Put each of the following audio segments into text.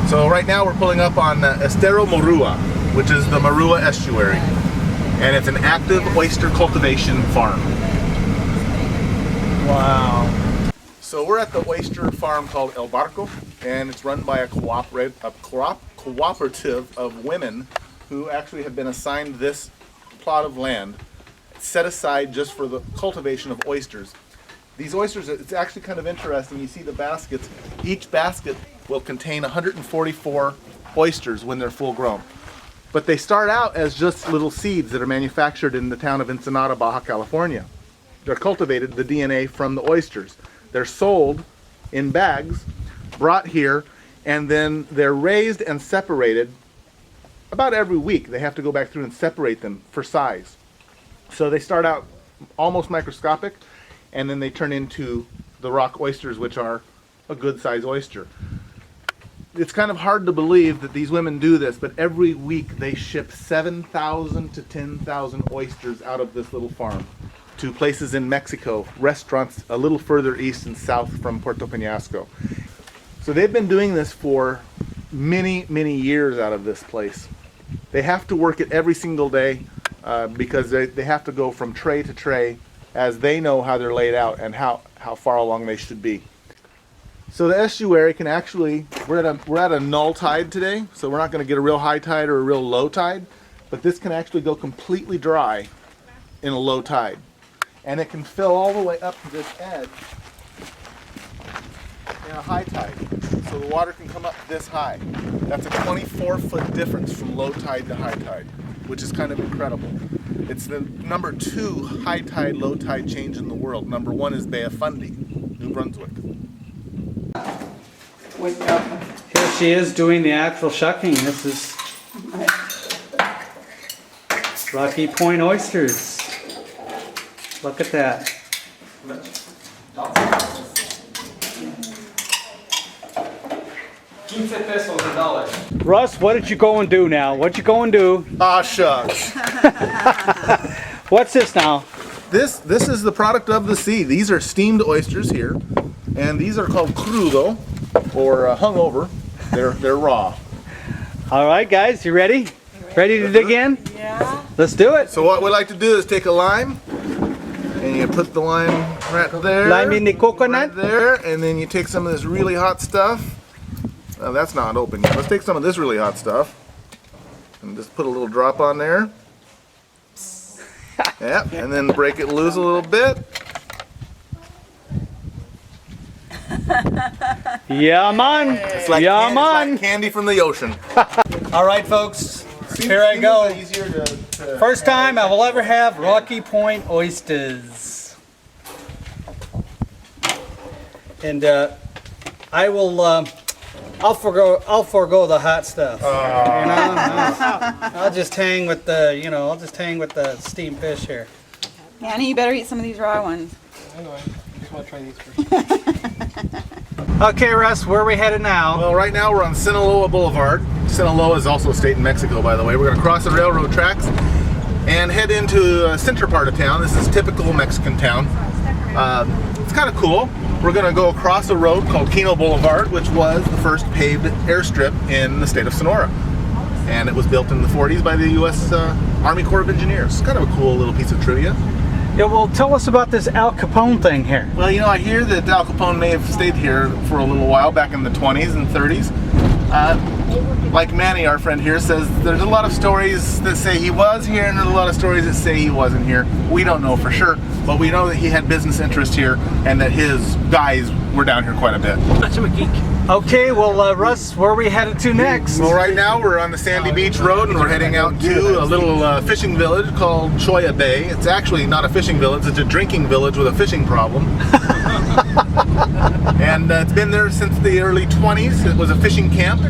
So right now we're pulling up on Estero Morua, which is the Morua estuary. And it's an active oyster cultivation farm. Wow. So we're at the oyster farm called El Barco, and it's run by a cooperative of women who actually have been assigned this plot of land set aside just for the cultivation of oysters. These oysters, it's actually kind of interesting. You see the baskets. Each basket will contain 144 oysters when they're full grown. But they start out as just little seeds that are manufactured in the town of Ensenada, Baja California. They're cultivated, the DNA from the oysters. They're sold in bags, brought here, and then they're raised and separated about every week. They have to go back through and separate them for size. So they start out almost microscopic, and then they turn into the rock oysters, which are a good size oyster. It's kind of hard to believe that these women do this, but every week they ship 7,000 to 10,000 oysters out of this little farm to places in Mexico, restaurants a little further east and south from Puerto Penasco. So they've been doing this for many, many years out of this place. They have to work it every single day because they have to go from tray to tray as they know how they're laid out and how far along they should be. So the estuary can actually, we're at a null tide today, so we're not going to get a real high tide or a real low tide, but this can actually go completely dry in a low tide. And it can fill all the way up to this edge in a high tide. So the water can come up this high. That's a 24-foot difference from low tide to high tide, which is kind of incredible. It's the number 2 high tide, low tide change in the world. Number 1 is Bay of Fundy, New Brunswick. Here she is doing the actual shucking. This is Rocky Point oysters. Look at that. $15 Russ, what did you go and do now? What you go and do? Ah, shucks. What's this now? This is the product of the sea. These are steamed oysters here, and these are called crudo, or hungover. They're raw. All right, guys, you ready? Ready to dig in? Yeah. Let's do it. So what we like to do is take a lime, and you put the lime right there. Lime in the coconut. Right there, and then you take some of this really hot stuff. That's not open yet. Let's take some of this really hot stuff, and just put a little drop on there. Yep, and then break it loose a little bit. Yeah, man. It's like, yeah, it's man. like candy from the ocean. All right, folks. Here I go. First time I will ever have Rocky Point oysters. And I will I'll forego the hot stuff. You know? I'll just hang with the steamed fish here. Manny, you better eat some of these raw ones. I know. I just want to try these first. Okay, Russ, where are we headed now? Well, right now we're on Sinaloa Boulevard. Sinaloa is also a state in Mexico, by the way. We're going to cross the railroad tracks and head into a center part of town. This is typical Mexican town. It's kind of cool. We're going to go across a road called Kino Boulevard, which was the first paved airstrip in the state of Sonora. And it was built in the 40s by the U.S. Army Corps of Engineers. Kind of a cool little piece of trivia. Yeah, well, tell us about this Al Capone thing here. Well, you know, I hear that Al Capone may have stayed here for a little while back in the 20s and 30s. Like Manny, our friend here, says there's a lot of stories that say he was here and there's a lot of stories that say he wasn't here. We don't know for sure, but we know that he had business interest here and that his guys were down here quite a bit. I'm a geek. Okay, well, Russ, where are we headed to next? Well, right now we're on the Sandy Beach Road and we're heading out to a little fishing village called Choya Bay. It's actually not a fishing village, it's a drinking village with a fishing problem. And it's been there since the early 20s. It was a fishing camp.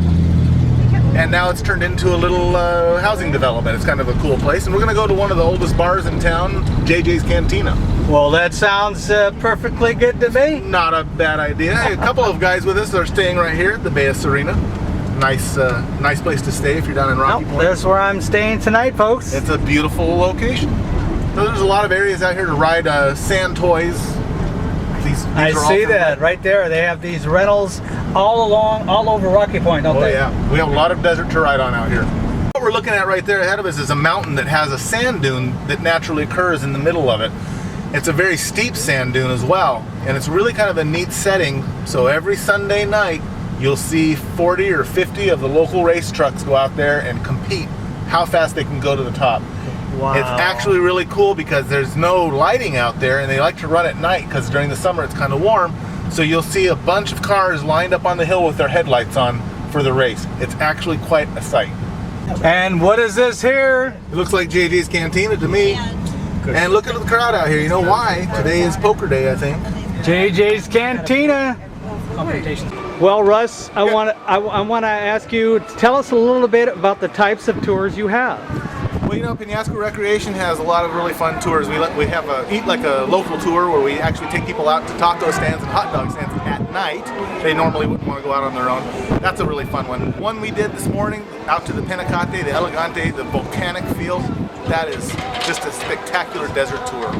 And now it's turned into a little housing development. It's kind of a cool place. And we're going to go to one of the oldest bars in town, JJ's Cantina. Well, that sounds perfectly good to me. Not a bad idea. A couple of guys with us are staying right here at the Bay of Serena. Nice place to stay if you're down in Rocky Point. That's where I'm staying tonight, folks. It's a beautiful location. So there's a lot of areas out here to ride sand toys. These I are all see from- that right there. They have these rentals all over Rocky Point, don't Oh they? yeah, we have a lot of desert to ride on out here. What we're looking at right there ahead of us is a mountain that has a sand dune that naturally occurs in the middle of it. It's a very steep sand dune as well, and it's really kind of a neat setting. So every Sunday night, you'll see 40 or 50 of the local race trucks go out there and compete how fast they can go to the top. Wow. It's actually really cool because there's no lighting out there, and they like to run at night because during the summer it's kind of warm. So you'll see a bunch of cars lined up on the hill with their headlights on for the race. It's actually quite a sight. And what is this here? It looks like JJ's Cantina to me. And look at the crowd out here. You know why? Today is poker day, I think. JJ's Cantina. Well, Russ, I want to ask you, tell us a little bit about the types of tours you have. Well, you know, Penasco Recreation has a lot of really fun tours. We have a Eat Like a Local tour where we actually take people out to taco stands and hot dog stands at night. They normally wouldn't want to go out on their own. That's a really fun one. One we did this morning out to the Penacate, the Elegante, the volcanic field. That is just a spectacular desert tour.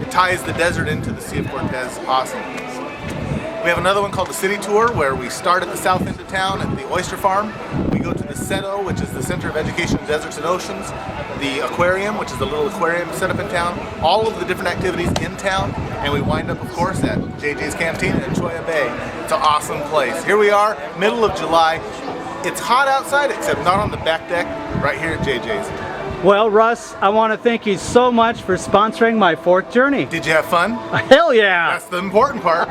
It ties the desert into the Sea of Cortez. Awesome. We have another one called the City Tour where we start at the south end of town at the oyster farm. We go to the CETO, which is the Center of Education in Deserts and Oceans, the aquarium, which is the little aquarium set up in town, all of the different activities in town, and we wind up, of course, at JJ's Cantina in Choya Bay. It's an awesome place. Here we are, middle of July. It's hot outside, except not on the back deck, right here at JJ's. Well, Russ, I want to thank you so much for sponsoring my 4th journey. Did you have fun? Hell yeah! That's the important part.